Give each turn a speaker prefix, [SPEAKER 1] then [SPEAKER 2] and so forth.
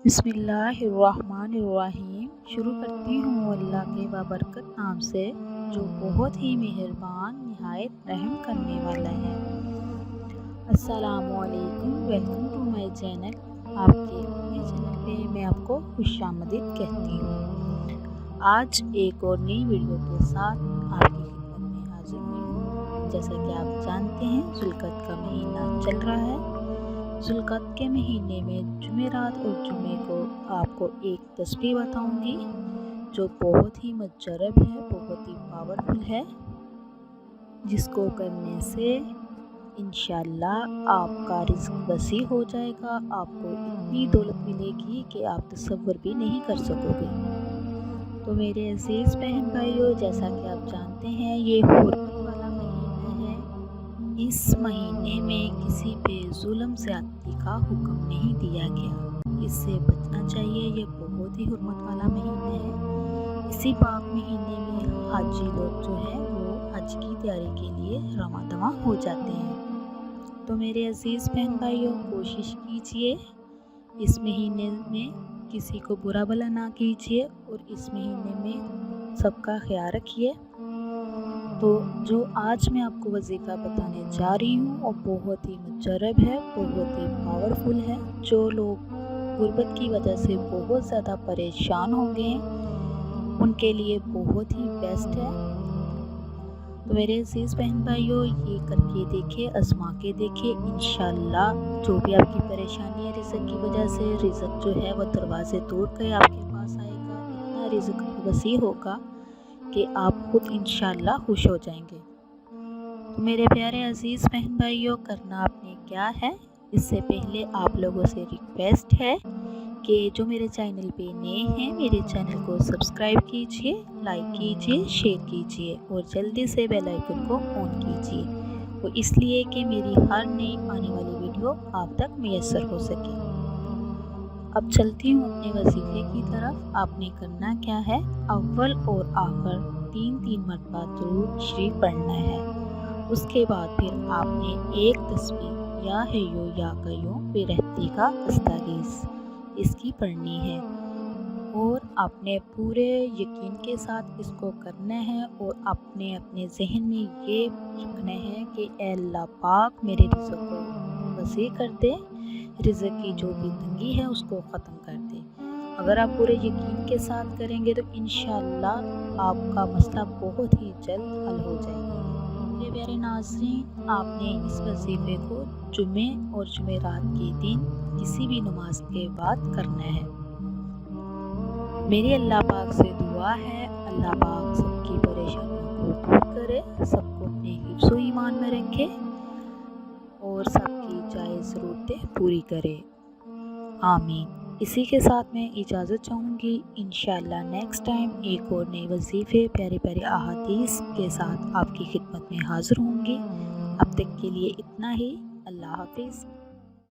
[SPEAKER 1] بسم اللہ الرحمن الرحیم۔ شروع کرتی ہوں اللہ کے بابرکت نام سے جو بہت ہی مہربان نہایت رحم کرنے والا ہے۔ السلام علیکم، ویلکم ٹو مائی چینل۔ آپ کے اپنے چینل پہ میں آپ کو خوش آمدید کہتی ہوں۔ آج ایک اور نئی ویڈیو کے ساتھ آپ کی خدمت میں حاضر ہوئی ہوں۔ جیسا کہ آپ جانتے ہیں ذوالقعدہ کا مہینہ چل رہا ہے۔ ذوالقعدہ کے مہینے میں جمعرات اور جمعے کو آپ کو ایک تسبیح بتاؤں گی جو بہت ہی مجرب ہے، بہت ہی پاورفل ہے، جس کو کرنے سے انشاءاللہ آپ کا رزق وسیع ہو جائے گا۔ آپ کو اتنی دولت ملے گی کہ آپ تصور بھی نہیں کر سکو گے۔ تو میرے عزیز بہن بھائیو، جیسا کہ آپ جانتے ہیں یہ حرمت والا مہینہ ہے۔ اس مہینے میں کسی پہ ظلم زیادتی کا حکم نہیں دیا گیا، اس سے بچنا چاہیے۔ یہ بہت ہی حرمت والا مہینہ ہے۔ اسی پاک مہینے میں حاجی لوگ جو ہیں وہ حج کی تیاری کے لیے رواں دواں ہو جاتے ہیں۔ تو میرے عزیز بہن بھائیوں، کوشش کیجئے اس مہینے میں کسی کو برا بھلا نہ کیجئے اور اس مہینے میں سب کا خیال رکھیے۔ تو جو آج میں آپ کو وظیفہ بتانے جا رہی ہوں وہ بہت ہی مجرب ہے، بہت ہی پاورفل ہے۔ جو لوگ غربت کی وجہ سے بہت زیادہ پریشان ہو گئے ہیں ان کے لیے بہت ہی بیسٹ ہے۔ تو میرے عزیز بہن بھائیوں، یہ کر کے دیکھیں، آزما کے دیکھیں، انشاءاللہ جو بھی آپ کی پریشانی ہے رزق کی وجہ سے، رزق جو ہے وہ دروازے توڑ کے آپ کے پاس آئے گا۔ اتنا رزق وسیع ہوگا کہ آپ خود انشاءاللہ خوش ہو جائیں گے۔ تو میرے پیارے عزیز بہن بھائیوں، کرنا آپ نے کیا ہے، اس سے پہلے آپ لوگوں سے ریکویسٹ ہے کہ جو میرے چینل پہ نئے ہیں میرے چینل کو سبسکرائب کیجئے، لائک کیجئے، شیئر کیجئے اور جلدی سے بیل آئیکن کو آن کیجئے، وہ اس لیے کہ میری ہر نئی آنے والی ویڈیو آپ تک میسر ہو سکے۔ اب چلتی ہوں اپنے وظیفے کی طرف۔ آپ نے کرنا کیا ہے، اول اور آخر 3 مرتبہ درود شریف پڑھنا ہے۔ اس کے بعد پھر آپ نے ایک تسبیح یا حیو یا قیوم برحمتک کا استغیث اس کی پڑھنی ہے اور اپنے پورے یقین کے ساتھ اس کو کرنا ہے اور اپنے ذہن میں یہ رکھنا ہے کہ اے اللہ پاک میرے رزق کو وسیع کر دے، رزق کی جو بھی تنگی ہے اس کو ختم کر دے۔ اگر آپ پورے یقین کے ساتھ کریں گے تو انشاءاللہ آپ کا مسئلہ بہت ہی جلد حل ہو جائے گا۔ میرے پیارے ناظرین، آپ نے اس وظیفے کو جمعے اور جمعرات کے دن کسی بھی نماز کے بعد کرنا ہے۔ میری اللہ پاک سے دعا ہے اللہ پاک سب کی پریشانیوں کو دور کرے، سب کو اپنے حفظ و ایمان میں رکھے اور سب کی جائز ضرورتیں پوری کرے، آمین۔ اسی کے ساتھ میں اجازت چاہوں گی، انشاءاللہ نیکسٹ ٹائم ایک اور نئے وظیفے پیارے پیارے احادیث کے ساتھ آپ کی خدمت میں حاضر ہوں گی۔ اب تک کے لیے اتنا ہی، اللہ حافظ۔